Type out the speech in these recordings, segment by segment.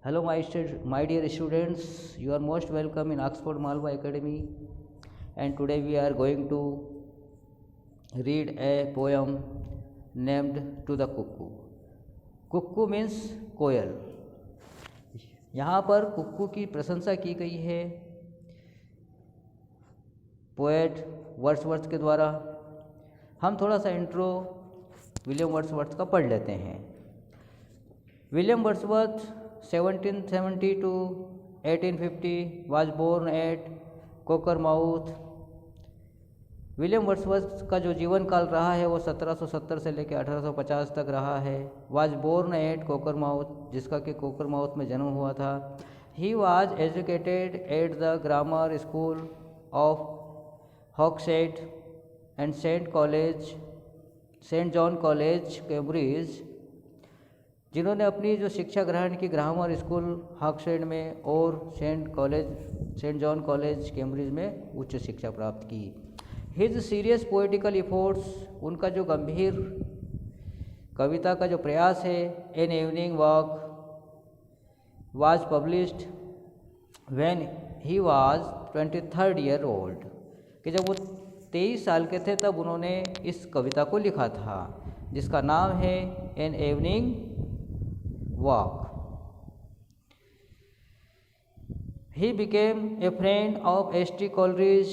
Hello, my dear students. You are most welcome in Oxford Malwa Academy. And today we are going to read a poem named To the Cuckoo. Cuckoo means कोयल। यहाँ पर कुक्कू की प्रशंसा की गई है poet Wordsworth के द्वारा। हम थोड़ा सा इंट्रो विलियम वर्ड्सवर्थ का पढ़ लेते हैं। William Wordsworth 1770 to 1850 was born at Cockermouth. William Wordsworth का जो जीवन काल रहा है वो 1770 से लेकर 1850 तक रहा है। वाज बोर्न एट कोकरमाउथ, जिसका कि कोकरमाउथ में जन्म हुआ था। He was educated at the grammar school of Hawkshead and saint John college Cambridge, जिन्होंने अपनी जो शिक्षा ग्रहण की ग्रामर स्कूल हॉक्सेट में और सेंट जॉन कॉलेज कैम्ब्रिज में उच्च शिक्षा प्राप्त की। हिज सीरियस पोइटिकल इफोर्ट्स, उनका जो गंभीर कविता का जो प्रयास है, an evening walk was published when he was 23rd year old, कि जब वो 23 साल के थे तब उन्होंने इस कविता को लिखा था, जिसका नाम है an evening walk. He became a friend of ST. Coleridge,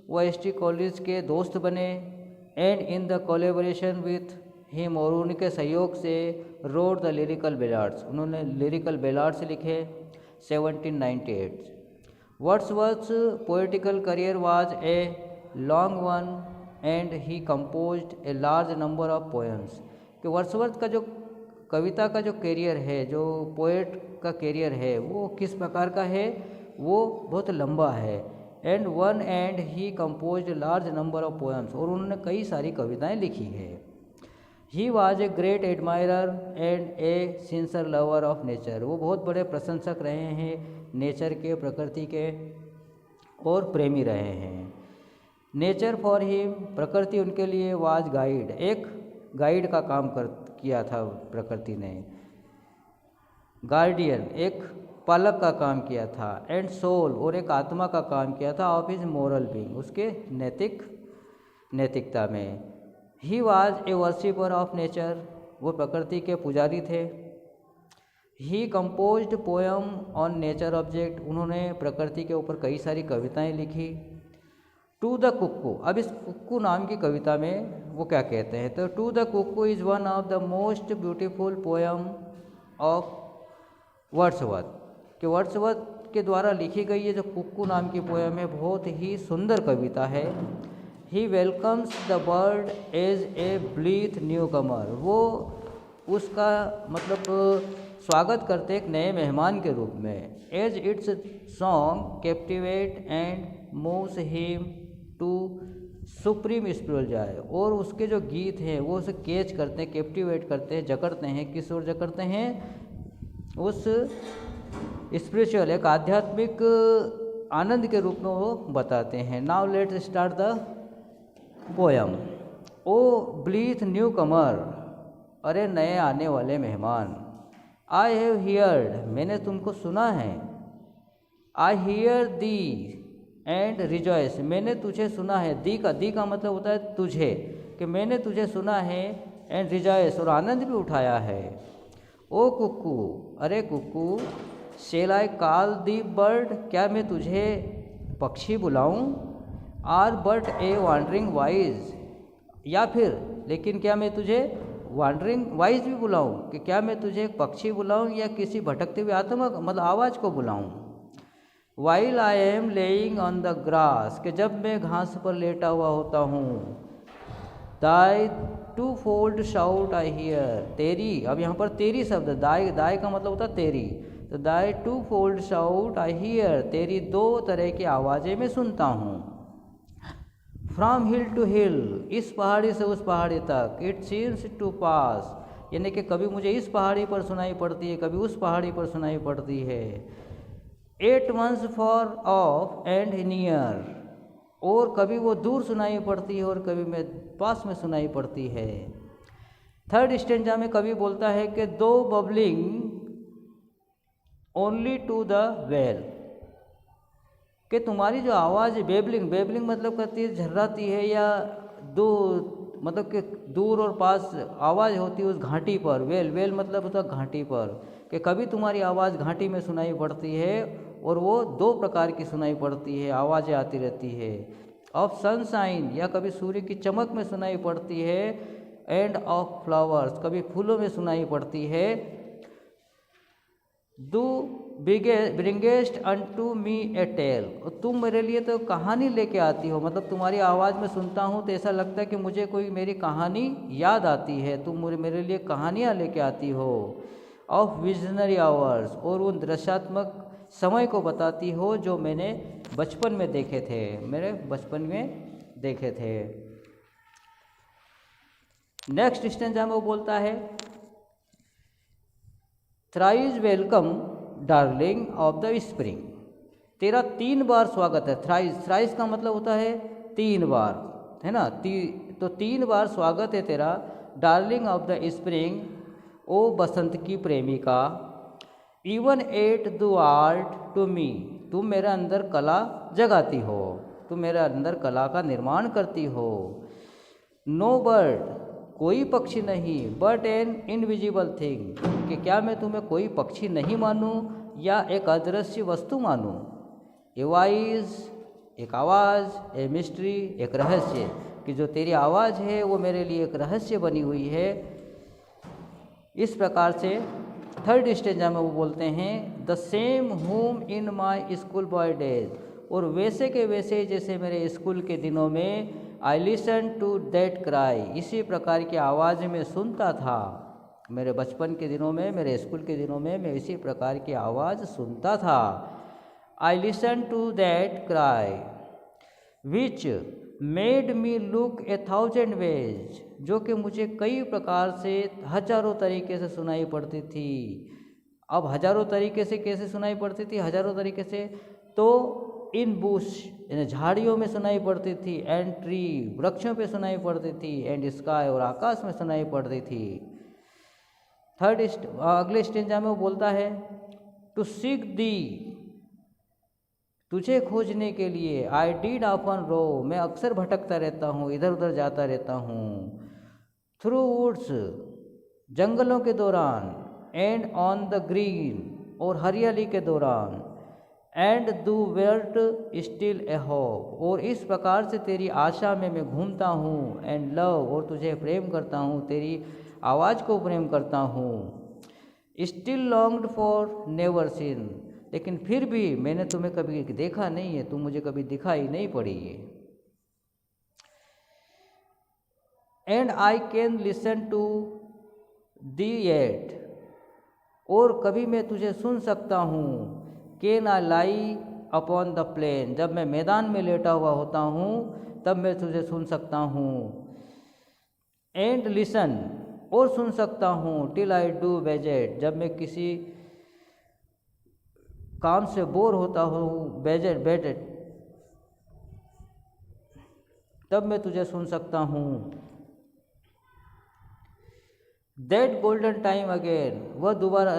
वो एस.टी. कॉलरिज के दोस्त बने। And in the collaboration with him, और उनके सहयोग से रोड द लिरिकल बैलाड्स, उन्होंने लिरिकल बैलाड्स लिखे 1798। Wordsworth poetical career was a long one and he composed a large number of poems, कि वर्ड्सवर्थ का जो कविता का जो कैरियर है, जो पोएट का कैरियर है, वो किस प्रकार का है, वो बहुत लंबा है। And he composed large number of poems, और उन्होंने कई सारी कविताएं लिखी है। ही was a great admirer and A sincere lover of nature, वो बहुत बड़े प्रशंसक रहे हैं नेचर के, प्रकृति के, और प्रेमी रहे हैं। नेचर फॉर हिम, प्रकृति उनके लिए वाज गाइड, एक गाइड का काम किया था प्रकृति ने। गार्डियन, एक पालक का काम किया था। एंड सोल, और एक आत्मा का काम किया था ऑफ हिज मोरल बीइंग, उसके नैतिकता में। He was a worshipper of nature, वो प्रकृति के पुजारी थे। He composed poem on nature object, उन्होंने प्रकृति के ऊपर कई सारी कविताएं लिखी। टू द कुक्कू, अब इस कुक्कू नाम की कविता में वो क्या कहते हैं, तो to the cuckoo is one of the most beautiful poem of Wordsworth, कि वर्ड्सवर्थ के द्वारा लिखी गई ये जो कुक्कू नाम की पोएम है, बहुत ही सुंदर कविता है। He welcomes the bird as a blithe newcomer, वो उसका मतलब स्वागत करते एक नए मेहमान के रूप में। As its song captivate and moves him to supreme spiritual joy, और उसके जो गीत हैं वो उसे कैच करते हैं, कैप्टिवेट करते हैं, जकड़ते हैं। किस ओर जकड़ते हैं? उस स्पिरिचुअल, एक आध्यात्मिक आनंद के रूप में वो बताते हैं। Now let's start the poem. O blithe newcomer, अरे नए आने वाले मेहमान। आई हैव हियर्ड, मैंने तुमको सुना है। I hear the and rejoice, मैंने तुझे सुना है। दी का मतलब होता है तुझे, कि मैंने तुझे सुना है। एंड रिजॉइस, और आनंद भी उठाया है। ओ कुक्कू, अरे cuckoo. Shall I call thee bird, क्या मैं तुझे पक्षी बुलाऊं? Or but a wandering voice, या फिर लेकिन क्या मैं तुझे वांडरिंग वाइज भी बुलाऊं, कि क्या मैं तुझे एक पक्षी बुलाऊं या किसी भटकते हुए आत्मा मतलब आवाज़ को बुलाऊं? While I am lying on the grass, कि जब मैं घास पर लेटा हुआ होता हूँ। Thy twofold shout I hear, तेरी, अब यहाँ पर तेरी शब्द, दाई का मतलब होता है तेरी, तो thy twofold shout I hear, तेरी दो तरह की आवाज़ें मैं सुनता हूँ। फ्रॉम हिल टू हिल, इस पहाड़ी से उस पहाड़ी तक। इट सीम्स टू पास, यानी कि कभी मुझे इस पहाड़ी पर सुनाई पड़ती है, कभी उस पहाड़ी पर सुनाई पड़ती है। At once far off and near, और कभी वो दूर सुनाई पड़ती है और कभी मैं पास में सुनाई पड़ती है। थर्ड स्टेंजा में कवि बोलता है कि though babbling only to the vale, कि तुम्हारी जो आवाज़ बेबलिंग, बेबलिंग मतलब करती है झर्राती है, या दो मतलब कि दूर और पास आवाज़ होती है उस घाटी पर। वेल, वेल मतलब होता है घाटी पर, कि कभी तुम्हारी आवाज़ घाटी में सुनाई पड़ती है, और वो दो प्रकार की सुनाई पड़ती है, आवाज़ें आती रहती है। ऑफ सनशाइन, या कभी सूर्य की चमक में सुनाई पड़ती है। एंड ऑफ फ्लावर्स, कभी फूलों में सुनाई पड़ती है। Do bringest unto me a tale, तुम मेरे लिए तो कहानी लेके आती हो, मतलब तुम्हारी आवाज़ में सुनता हूँ तो ऐसा लगता है कि मुझे कोई मेरी कहानी याद आती है, तुम मेरे लिए कहानियाँ लेके आती हो। ऑफ विजनरी आवर्स, और उन दृश्यात्मक समय को बताती हो जो मैंने बचपन में देखे थे, मेरे बचपन में देखे थे। नेक्स्ट स्टेंजा में वो बोलता है, thrice welcome darling of the spring, तेरा 3 बार स्वागत है। थ्राइस, थ्राइस का मतलब होता है 3 बार, है ना। तो 3 बार स्वागत है तेरा, डार्लिंग ऑफ द स्प्रिंग, ओ बसंत की प्रेमिका। इवन एट दू आर्ट टू मी, तुम मेरे अंदर कला जगाती हो, तुम मेरे अंदर कला का निर्माण करती हो। नो बर्ड, कोई पक्षी नहीं, बट एन इनविजिबल थिंग, कि क्या मैं तुम्हें कोई पक्षी नहीं मानूं या एक अदृश्य वस्तु मानूं। ए वॉइस, एक आवाज़, ए मिस्ट्री, एक रहस्य, कि जो तेरी आवाज़ है वो मेरे लिए एक रहस्य बनी हुई है। इस प्रकार से थर्ड स्टेंजा में वो बोलते हैं, the same home in my school boy days, और वैसे के वैसे जैसे मेरे स्कूल के दिनों में, I listen to that cry, इसी प्रकार की आवाज़ में सुनता था। मेरे बचपन के दिनों में, मेरे स्कूल के दिनों में मैं इसी प्रकार की आवाज़ सुनता था। I listen to that cry which made me look 1000 ways, जो कि मुझे कई प्रकार से हजारों तरीके से सुनाई पड़ती थी। अब हजारों तरीके से कैसे सुनाई पड़ती थी? हजारों तरीके से तो इन बुश, यानी झाड़ियों में सुनाई पड़ती थी, एंड ट्री, वृक्षों पे सुनाई पड़ती थी, एंड स्काई, और आकाश में सुनाई पड़ती थी। अगले स्टेंजा में वो बोलता है, टू सीक दी, तुझे खोजने के लिए, आई डिड ऑफन रो, मैं अक्सर भटकता रहता हूँ, इधर उधर जाता रहता हूँ। थ्रू वुड्स, जंगलों के दौरान, एंड ऑन द ग्रीन, और हरियाली के दौरान, एंड दू वर्ट स्टिल ए होप, और इस प्रकार से तेरी आशा में मैं घूमता हूँ। एंड लव, और तुझे प्रेम करता हूँ, तेरी आवाज़ को प्रेम करता हूँ। Still longed for never seen, लेकिन फिर भी मैंने तुम्हें कभी देखा नहीं है, तुम मुझे कभी दिखाई नहीं पड़ी है। And I can listen to thee yet, और कभी मैं तुझे सुन सकता हूँ। Can I lie upon the plain, जब मैं मैदान में लेटा हुआ होता हूँ तब मैं तुझे सुन सकता हूँ। एंड लिसन, और सुन सकता हूँ, टिल आई डू बेजेट, जब मैं किसी काम से बोर होता हूँ, बेजेट, तब मैं तुझे सुन सकता हूँ। दैट गोल्डन टाइम अगेन, वह दोबारा,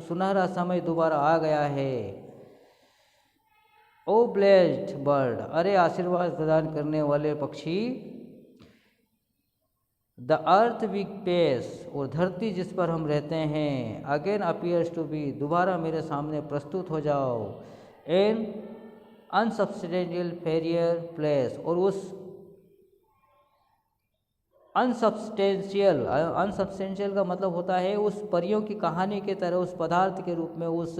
सुनहरा समय दोबारा आ गया है। ओ ब्लेस्ड बर्ड, अरे आशीर्वाद प्रदान करने वाले पक्षी। द अर्थ वी पेस, और धरती जिस पर हम रहते हैं। अगेन अपीयर्स टू बी, दोबारा मेरे सामने प्रस्तुत हो जाओ। एन अनसब्सटेंशियल फेरियर प्लेस, और उस अनसब्सटेंशियल का मतलब होता है उस परियों की कहानी के तरह, उस पदार्थ के रूप में, उस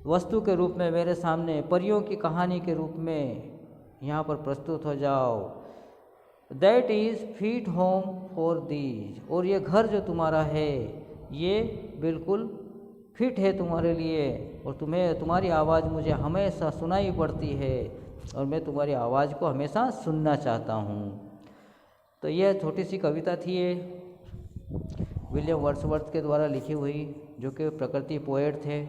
वस्तु के रूप में मेरे सामने परियों की कहानी के रूप में यहाँ पर प्रस्तुत हो जाओ। That is fit home for these, और ये घर जो तुम्हारा है ये बिल्कुल फिट है तुम्हारे लिए, और तुम्हारी आवाज़ मुझे हमेशा सुनाई पड़ती है, और मैं तुम्हारी आवाज़ को हमेशा सुनना चाहता हूँ। तो यह छोटी सी कविता थी, ये विलियम वर्ड्सवर्थ के द्वारा लिखी हुई, जो कि प्रकृति पोएट थे।